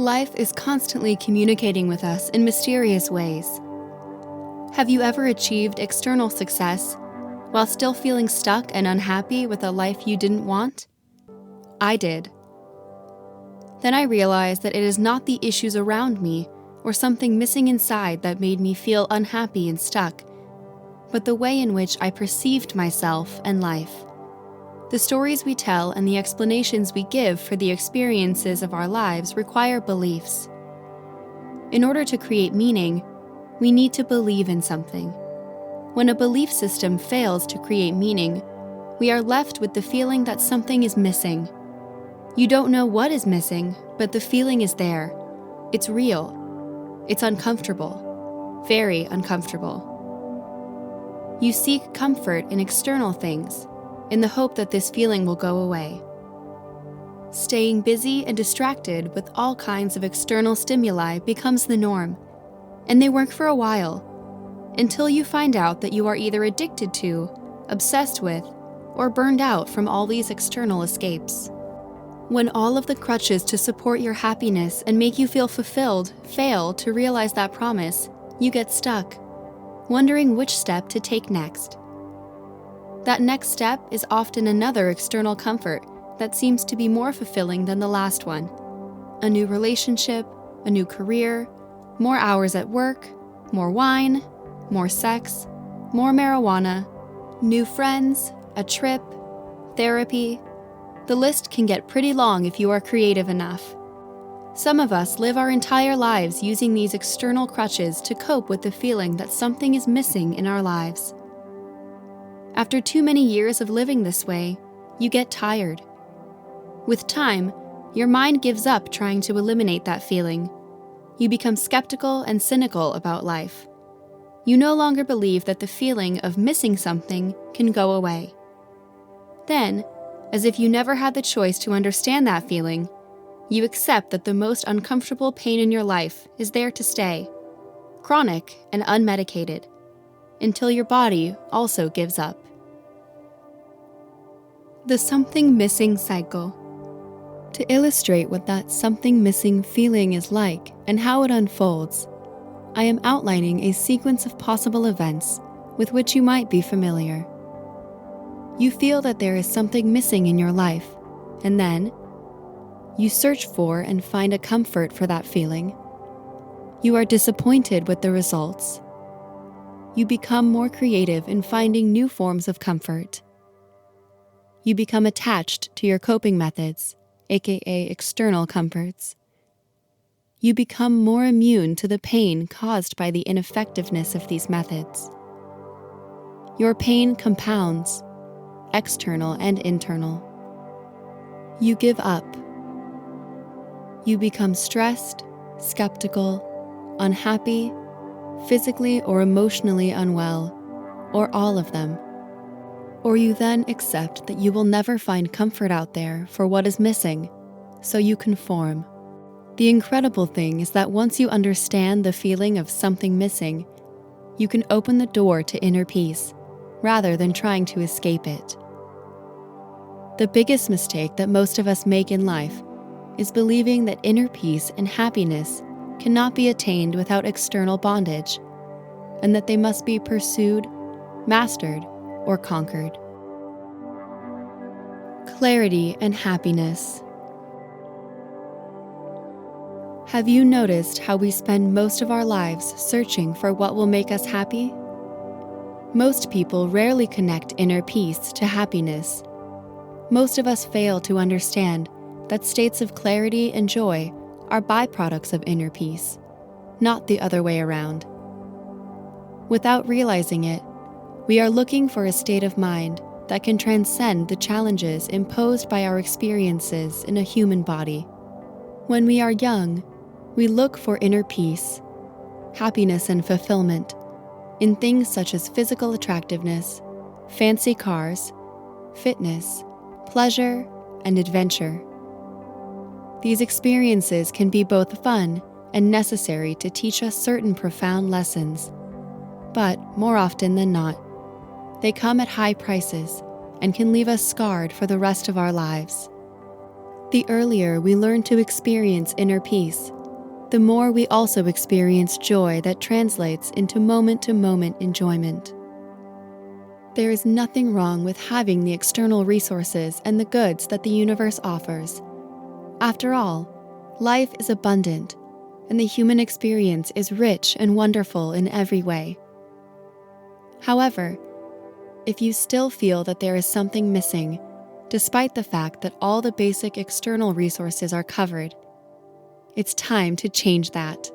Life is constantly communicating with us in mysterious ways. Have you ever achieved external success while still feeling stuck and unhappy with a life you didn't want? I did. Then I realized that it is not the issues around me or something missing inside that made me feel unhappy and stuck, but the way in which I perceived myself and life. The stories we tell and the explanations we give for the experiences of our lives require beliefs. In order to create meaning, we need to believe in something. When a belief system fails to create meaning, we are left with the feeling that something is missing. You don't know what is missing, but the feeling is there. It's real. It's uncomfortable. Very uncomfortable. You seek comfort in external things, in the hope that this feeling will go away. Staying busy and distracted with all kinds of external stimuli becomes the norm, and they work for a while, until you find out that you are either addicted to, obsessed with, or burned out from all these external escapes. When all of the crutches to support your happiness and make you feel fulfilled fail to realize that promise, you get stuck, wondering which step to take next. That next step is often another external comfort that seems to be more fulfilling than the last one. A new relationship, a new career, more hours at work, more wine, more sex, more marijuana, new friends, a trip, therapy. The list can get pretty long if you are creative enough. Some of us live our entire lives using these external crutches to cope with the feeling that something is missing in our lives. After too many years of living this way, you get tired. With time, your mind gives up trying to eliminate that feeling. You become skeptical and cynical about life. You no longer believe that the feeling of missing something can go away. Then, as if you never had the choice to understand that feeling, you accept that the most uncomfortable pain in your life is there to stay, chronic and unmedicated, until your body also gives up. The something missing cycle. To illustrate what that something missing feeling is like and how it unfolds, I am outlining a sequence of possible events with which you might be familiar. You feel that there is something missing in your life, and then you search for and find a comfort for that feeling. You are disappointed with the results. You become more creative in finding new forms of comfort. You become attached to your coping methods, aka external comforts. You become more immune to the pain caused by the ineffectiveness of these methods. Your pain compounds, external and internal. You give up. You become stressed, skeptical, unhappy, physically or emotionally unwell, or all of them. Or you then accept that you will never find comfort out there for what is missing, so you conform. The incredible thing is that once you understand the feeling of something missing, you can open the door to inner peace, rather than trying to escape it. The biggest mistake that most of us make in life is believing that inner peace and happiness cannot be attained without external bondage, and that they must be pursued, mastered, or conquered. Clarity and happiness. Have you noticed how we spend most of our lives searching for what will make us happy? Most people rarely connect inner peace to happiness. Most of us fail to understand that states of clarity and joy are byproducts of inner peace, not the other way around. Without realizing it, we are looking for a state of mind that can transcend the challenges imposed by our experiences in a human body. When we are young, we look for inner peace, happiness, and fulfillment in things such as physical attractiveness, fancy cars, fitness, pleasure, and adventure. These experiences can be both fun and necessary to teach us certain profound lessons, but more often than not, they come at high prices and can leave us scarred for the rest of our lives. The earlier we learn to experience inner peace, the more we also experience joy that translates into moment-to-moment enjoyment. There is nothing wrong with having the external resources and the goods that the universe offers. After all, life is abundant, and the human experience is rich and wonderful in every way. However, if you still feel that there is something missing, despite the fact that all the basic external resources are covered, it's time to change that.